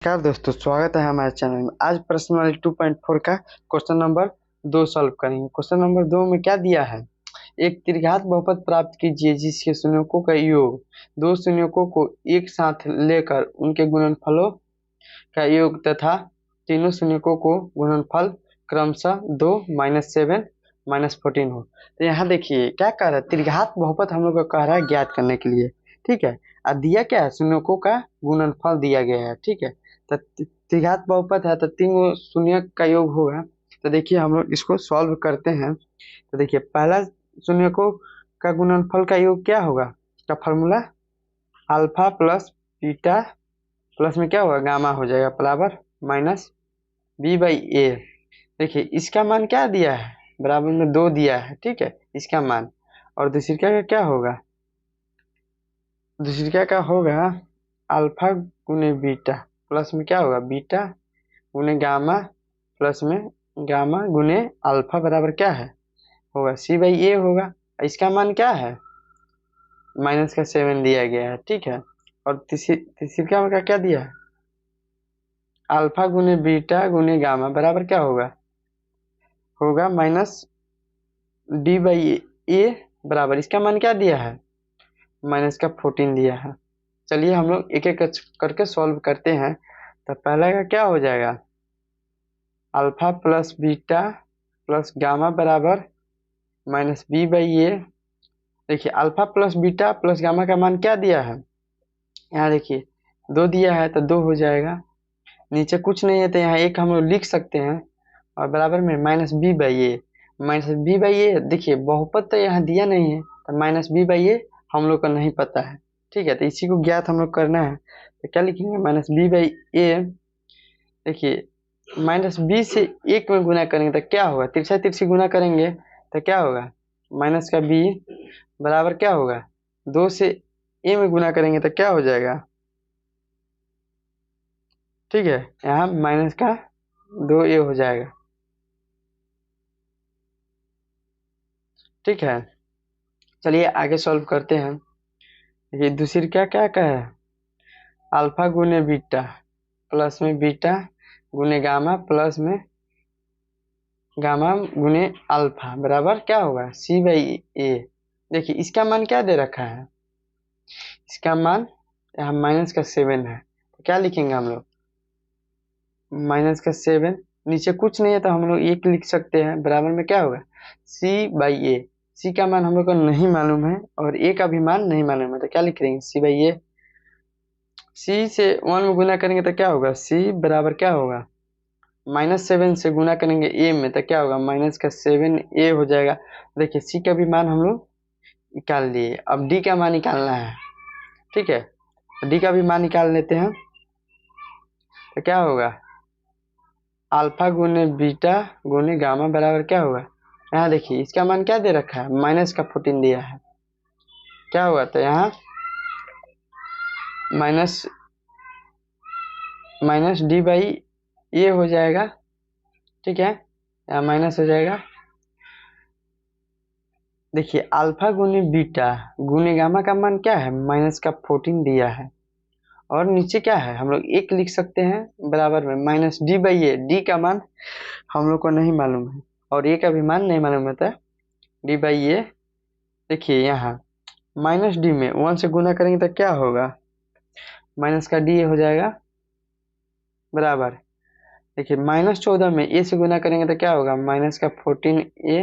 नमस्कार दोस्तों, स्वागत है हमारे चैनल में। आज प्रश्न वाले 2.4 का क्वेश्चन नंबर 2 सॉल्व करेंगे। क्वेश्चन नंबर 2 में क्या दिया है? एक त्रिघात बहुपद प्राप्त कीजिए जिसके शून्यकों का योग दो शून्यकों को एक साथ लेकर उनके गुणनफलों का योग तथा तीनों शून्यकों को गुणनफल क्रमशः 2, -7, -14 हो। तो यहाँ देखिए क्या कह रहा है, त्रिघात बहुपद हम लोग को कह रहा है ज्ञात करने के लिए। ठीक है, अब दिया क्या है, शून्यकों का गुणनफल दिया गया है। ठीक है, तो त्रिघात बहुपद है तो तीनों शून्य का योग होगा। तो देखिए हम लोग इसको सॉल्व करते हैं। तो देखिए पहला शून्यकों का गुणनफल का योग क्या होगा, का formula alpha plus beta plus में क्या होगा, गामा हो जाएगा, बराबर -b/a। देखिए इसका मान क्या दिया है, बराबर में 2 दिया है। ठीक है, इसका मान। और दूसरी का क्या होगा, दूसरी का होगा अल्फा गुने बीटा प्लस में क्या होगा, बीटा गुने गामा प्लस में गामा गुने अल्फा बराबर क्या है, होगा c/a होगा। इसका मान क्या है, -7 दिया गया है। ठीक है, और तीसरी का क्या दिया है, अल्फा गुने बीटा गुने गामा बराबर क्या होगा, होगा -d/a बराबर। इसका मान क्या दिया है, -14 दिया है। चलिए हम लोग एक एक करके सॉल्व करते हैं। तो पहला का क्या हो जाएगा, alpha plus beta plus gamma बराबर -b/a। देखिए alpha plus beta plus gamma का मान क्या दिया है, यहाँ देखिए 2 दिया है तो 2 हो जाएगा। नीचे कुछ नहीं है तो यहाँ 1 हम लोग लिख सकते हैं, और बराबर में -b/a। -b/a देखिए बहुपद तो यहाँ दिया नहीं है तो -b/a हम लोग को नहीं पता है। ठीक है, तो इसी को ज्ञात हम लोग करना है। तो क्या लिखेंगे, -b/a। देखिए -b से 1 में गुना करेंगे तो क्या होगा, तिरछा तिरछी गुना करेंगे तो क्या होगा, -b बराबर क्या होगा, 2 से a में गुना करेंगे तो क्या हो जाएगा। ठीक है, यहाँ -2a हो जाएगा। ठीक है, चलिए आगे सॉल्व करते हैं। ये दूसरी क्या है, अल्फा गुने बीटा प्लस में बीटा गुने गामा प्लस में गामा गुने अल्फा बराबर क्या होगा, c/a। देखिए इसका मान क्या दे रखा है, इसका मान यहाँ -7 है। तो क्या लिखेंगे हम लोग, -7, नीचे कुछ नहीं है तो हम लोग 1 लिख सकते हैं, बराबर में क्या होगा, c/a। c का मान हम लोग को नहीं मालूम है और a का भी मान नहीं मालूम है, तो क्या लिख देंगे, c/a। c से 1 में गुना करेंगे तो क्या होगा, c बराबर क्या होगा, -7 से गुना करेंगे a में तो क्या होगा, -7a हो जाएगा। देखिए c का भी मान हम लोग निकाल लिए, अब d का मान निकालना है। ठीक है, d का भी मान निकाल लेते हैं। तो क्या होगा, अल्फा गुने बीटा गुने गामा बराबर क्या होगा, यहाँ देखिए इसका मान क्या दे रखा है, -14 दिया है। क्या होगा, तो यहाँ -d/a हो जाएगा। ठीक है, यहाँ माइनस हो जाएगा। देखिए अल्फा गुने बीटा गुने गामा का मान क्या है, -14 दिया है। और नीचे क्या है, हम लोग 1 लिख सकते हैं, बराबर में -d/a। d का मान हम लोग को नहीं मालूम है और a का भी मान नहीं मालूम है, तो d/a। देखिए यहाँ -d में 1 से गुना करेंगे तो क्या होगा, माइनस का d हो जाएगा, बराबर। देखिए -14 में a से गुना करेंगे तो क्या होगा, -14a।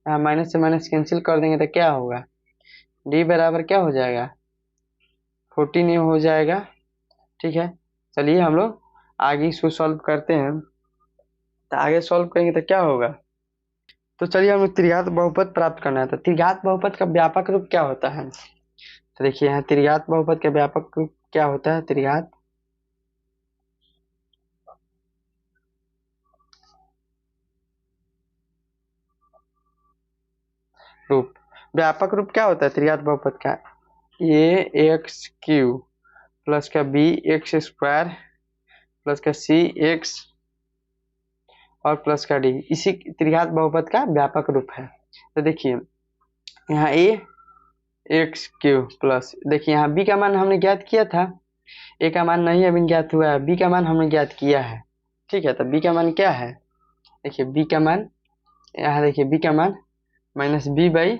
यहाँ माइनस से माइनस कैंसिल कर देंगे तो क्या होगा, d बराबर क्या हो जाएगा, 14a हो जाएगा। ठीक है, चलिए हम लोग आगे इसको सॉल्व करते हैं। तो आगे सॉल्व करेंगे तो क्या होगा, तो चलिए हम लोग त्रिघात बहुपद प्राप्त करना है। तो त्रिघात बहुपद का व्यापक रूप क्या होता है, तो देखिए यहाँ त्रिघात बहुपद का व्यापक रूप क्या होता है, त्रिघात रूप, व्यापक रूप क्या होता है त्रिघात बहुपद का, ax³ प्लस का bx² प्लस का cx और प्लस का d, इसी त्रिघात बहुपद का व्यापक रूप है। तो देखिए यहाँ ax³ प्लस, देखिए यहाँ b का मान हमने ज्ञात किया था, ए का मान नहीं अभी ज्ञात हुआ है, बी का मान हमने ज्ञात किया है। ठीक है, तो बी का मान क्या है, देखिए बी का मान, यहाँ देखिए बी का मान -b/2a।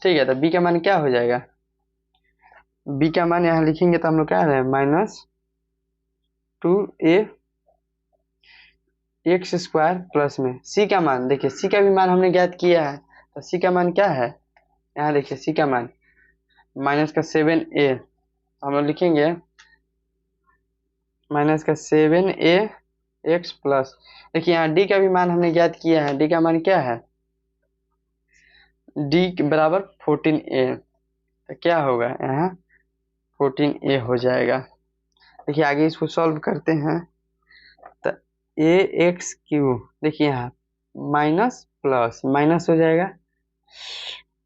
ठीक है, तो बी का मान क्या हो जाएगा, बी का मान यहाँ लिखेंगे तो हम लोग क्या है -2a x² प्लस में सी का मान, देखिए सी का भी मान हमने ज्ञात किया है, तो सी का मान क्या है, यहाँ देखिए सी का मान -7a, हम लोग लिखेंगे -7a x प्लस, देखिए यहाँ डी का भी मान हमने ज्ञात किया है, डी का मान क्या है, डी बराबर 14a, तो क्या होगा यहाँ 14a हो जाएगा। देखिए आगे इसको सॉल्व करते हैं, तो ax³ देखिए यहाँ माइनस प्लस माइनस हो जाएगा,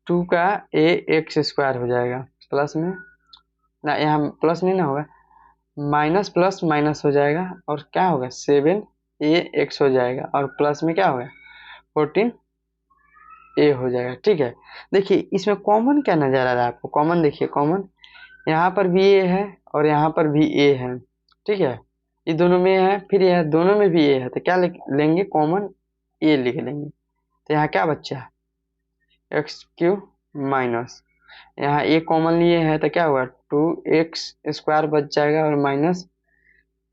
2 का ax² हो जाएगा प्लस में ना, यहाँ प्लस नहीं ना होगा, माइनस प्लस माइनस हो जाएगा और क्या होगा 7ax हो जाएगा और प्लस में क्या होगा 14a हो जाएगा। ठीक है, देखिए इसमें कॉमन क्या नजर आ रहा है आपको, कॉमन देखिए, कॉमन यहाँ पर भी a है और यहाँ पर भी a है। ठीक है, ये दोनों में है, फिर यह दोनों में भी a है, तो क्या लेंगे कॉमन a लिख लेंगे, तो यहाँ क्या बच्चा x³ माइनस, यहाँ a कॉमन लिए है तो क्या हुआ 2x² बच जाएगा और माइनस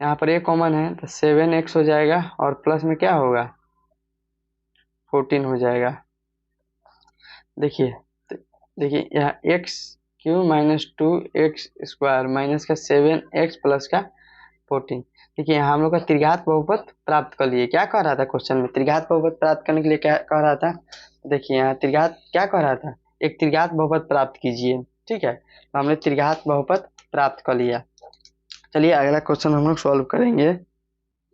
यहाँ पर a कॉमन है तो 7x हो जाएगा और प्लस में क्या होगा 14 हो जाएगा। देखिए देखिए यहाँ x³ माइनस 2x² माइनस का 7x प्लस का 14। देखिए यहाँ हम लोग का त्रिघात बहुपद प्राप्त कर लिए, क्या कह रहा था क्वेश्चन में, त्रिघात बहुपद प्राप्त करने के लिए क्या कह रहा था, देखिए यहाँ त्रिघात क्या कह रहा था, एक त्रिघात बहुपद प्राप्त कीजिए। ठीक है, तो हमने त्रिघात बहुपद प्राप्त कर लिया। चलिए अगला क्वेश्चन हम लोग सॉल्व करेंगे।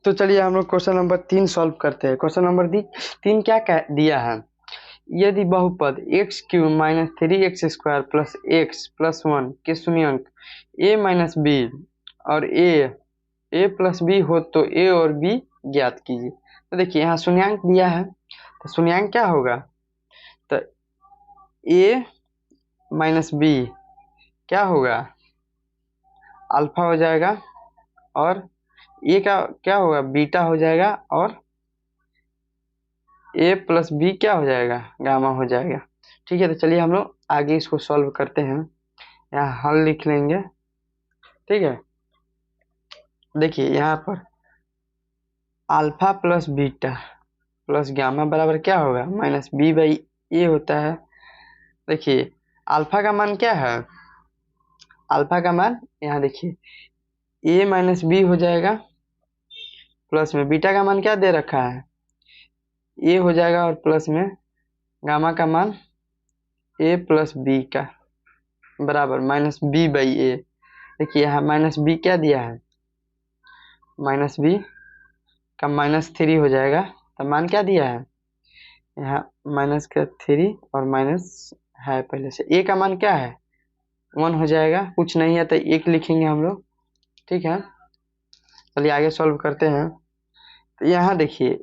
तो चलिए हम लोग क्वेश्चन नंबर 3 सॉल्व करते हैं। क्वेश्चन नंबर 3 क्या दिया है, यदि बहुपद x³ minus 3x² plus x plus 1 के शून्यंक a माइनस b और a प्लस b हो तो a और b ज्ञात कीजिए। तो देखिए यहाँ शून्यंक दिया है, तो शून्यंक क्या होगा, तो a माइनस b क्या होगा अल्फा हो जाएगा और a का क्या होगा बीटा हो जाएगा और a प्लस b क्या हो जाएगा गामा हो जाएगा। ठीक है, तो चलिए हम लोग आगे इसको सॉल्व करते हैं, यहाँ हल लिख लेंगे। ठीक है, देखिए यहाँ पर alpha plus beta plus gamma बराबर क्या होगा -b/a होता है। देखिए अल्फा का मान क्या है, अल्फा का मान यहाँ देखिए a माइनस b हो जाएगा प्लस में बीटा का मान क्या दे रखा है a हो जाएगा और प्लस में गामा का मान a प्लस b का बराबर -b/a। देखिए यहाँ -b क्या दिया है, -b का -3 हो जाएगा, तो मान क्या दिया है यहाँ -3 और माइनस है पहले से, a का मान क्या है 1 हो जाएगा, कुछ नहीं है तो 1 लिखेंगे हम लोग। ठीक है, चलिए आगे सॉल्व करते हैं। तो यहाँ देखिए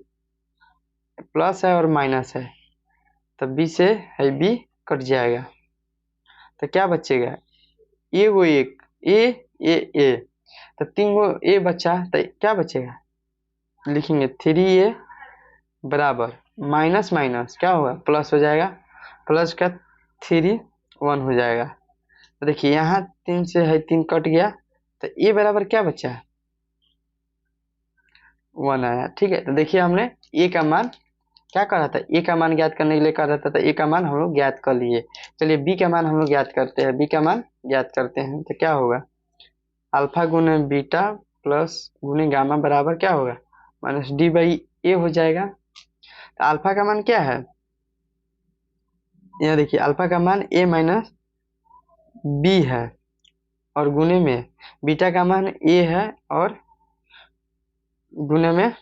प्लस है और माइनस है, तो b से है b कट जाएगा, तो क्या बचेगा a वो एक a तो 3 गो a बचा, तो क्या बचेगा लिखेंगे 3a बराबर माइनस माइनस क्या होगा प्लस हो जाएगा, प्लस का 3 1 हो जाएगा। तो देखिए यहाँ 3 से है 3 कट गया, तो a बराबर क्या बचा 1 आया। ठीक है, तो देखिए हमने a का मान क्या कर रहा था, a का मान ज्ञात करने के लिए कर रहा था, तो a का मान हम लोग ज्ञात कर लिए। चलिए b का मान हम लोग ज्ञात करते हैं, b का मान ज्ञात करते हैं, तो क्या होगा अल्फा गुने बीटा प्लस गुने गामा बराबर क्या होगा -d/a हो जाएगा। तो अल्फा का मान क्या है, यहाँ देखिए अल्फा का मान a माइनस b है और गुने में बीटा का मान a है और गुने में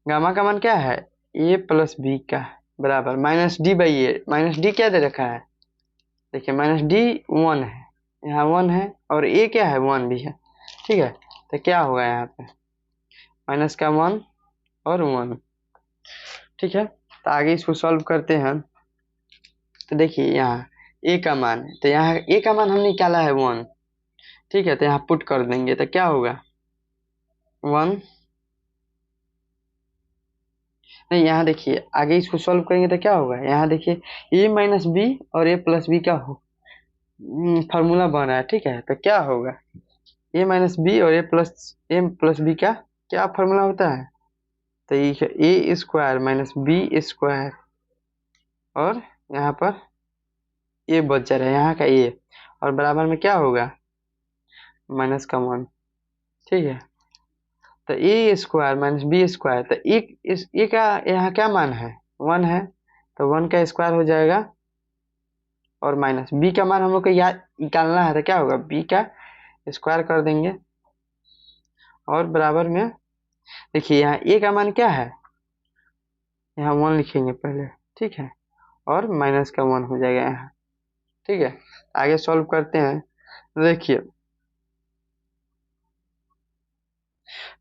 गामा का मान क्या है a प्लस b का बराबर -d/a। -d क्या दे रखा है, देखिए -d 1 है, यहाँ 1 है और a क्या है 1 भी है। ठीक है, तो क्या होगा यहाँ पे माइनस का 1 और 1। ठीक है, तो आगे इसको सॉल्व करते हैं। तो देखिए यहाँ ए का मान, तो यहाँ ए का मान हमने निकाला है 1। ठीक है, तो यहाँ पुट कर देंगे तो क्या होगा 1। नहीं, यहाँ देखिए आगे इसको सॉल्व करेंगे तो क्या होगा, यहाँ देखिए ए माइनस बी और ए प्लस बी का फार्मूला बन रहा है। ठीक है, तो क्या होगा ए माइनस बी और ए प्लस बी का क्या फार्मूला होता है, तो ये ए स्क्वायर माइनस बी स्क्वायर और यहाँ पर ए बच जा रहा है यहाँ का ए, और बराबर में क्या होगा माइनस का 1। ठीक है, तो ए स्क्वायर माइनस बी स्क्वायर, तो ए का यहाँ क्या मान है 1 है, तो 1 का स्क्वायर हो जाएगा और माइनस बी का मान हम लोग को याद निकालना है, तो क्या होगा बी का स्क्वायर कर देंगे और बराबर में देखिए यहाँ ए का मान क्या है, यहाँ 1 लिखेंगे पहले। ठीक है, और माइनस का 1 हो जाएगा यहाँ। ठीक है, आगे सॉल्व करते हैं।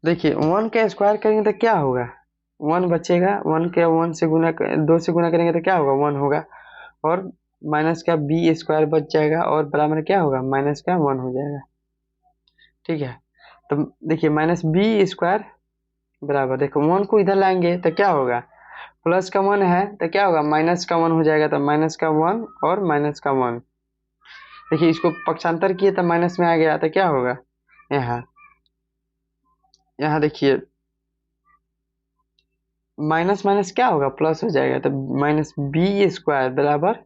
देखिए 1 का स्क्वायर करेंगे तो क्या होगा 1 बचेगा, 1 के 1 से गुना 2 से गुना करेंगे तो क्या होगा 1 होगा, और माइनस का बी स्क्वायर बच जाएगा और बराबर क्या होगा माइनस का 1 हो जाएगा। ठीक है, तो देखिए माइनस बी स्क्वायर बराबर, देखो 1 को इधर लाएंगे तो क्या होगा प्लस का 1 है तो क्या होगा माइनस का 1 हो जाएगा, तो माइनस का 1 और माइनस का 1। देखिए इसको पक्षांतर किए तो माइनस में आ गया, तो क्या होगा यहाँ यहाँ देखिए माइनस माइनस क्या होगा प्लस हो जाएगा, तो माइनस बी स्क्वायर बराबर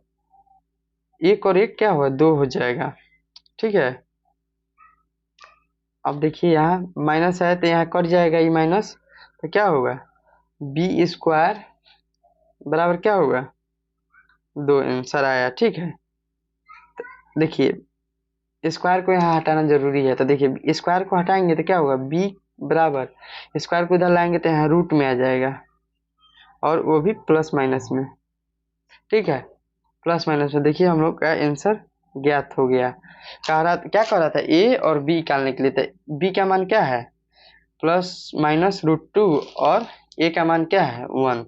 1 और 1 क्या होगा 2 हो जाएगा। ठीक है, अब देखिए यहाँ माइनस है तो यहाँ कट जाएगा ये माइनस, तो क्या होगा बी स्क्वायर बराबर क्या होगा 2 आंसर आया। ठीक है, देखिए स्क्वायर को यहाँ हटाना जरूरी है, तो देखिए स्क्वायर को हटाएंगे तो क्या होगा बी बराबर स्क्वायर को इधर लाएंगे तो यहाँ रूट में आ जाएगा और वो भी प्लस माइनस में। ठीक है, प्लस माइनस में देखिए हम लोग का आंसर ज्ञात हो गया। क्या कह रहा था ए और बी निकालने के लिए, तो बी का मान क्या है प्लस माइनस √2 और ए का मान क्या है 1।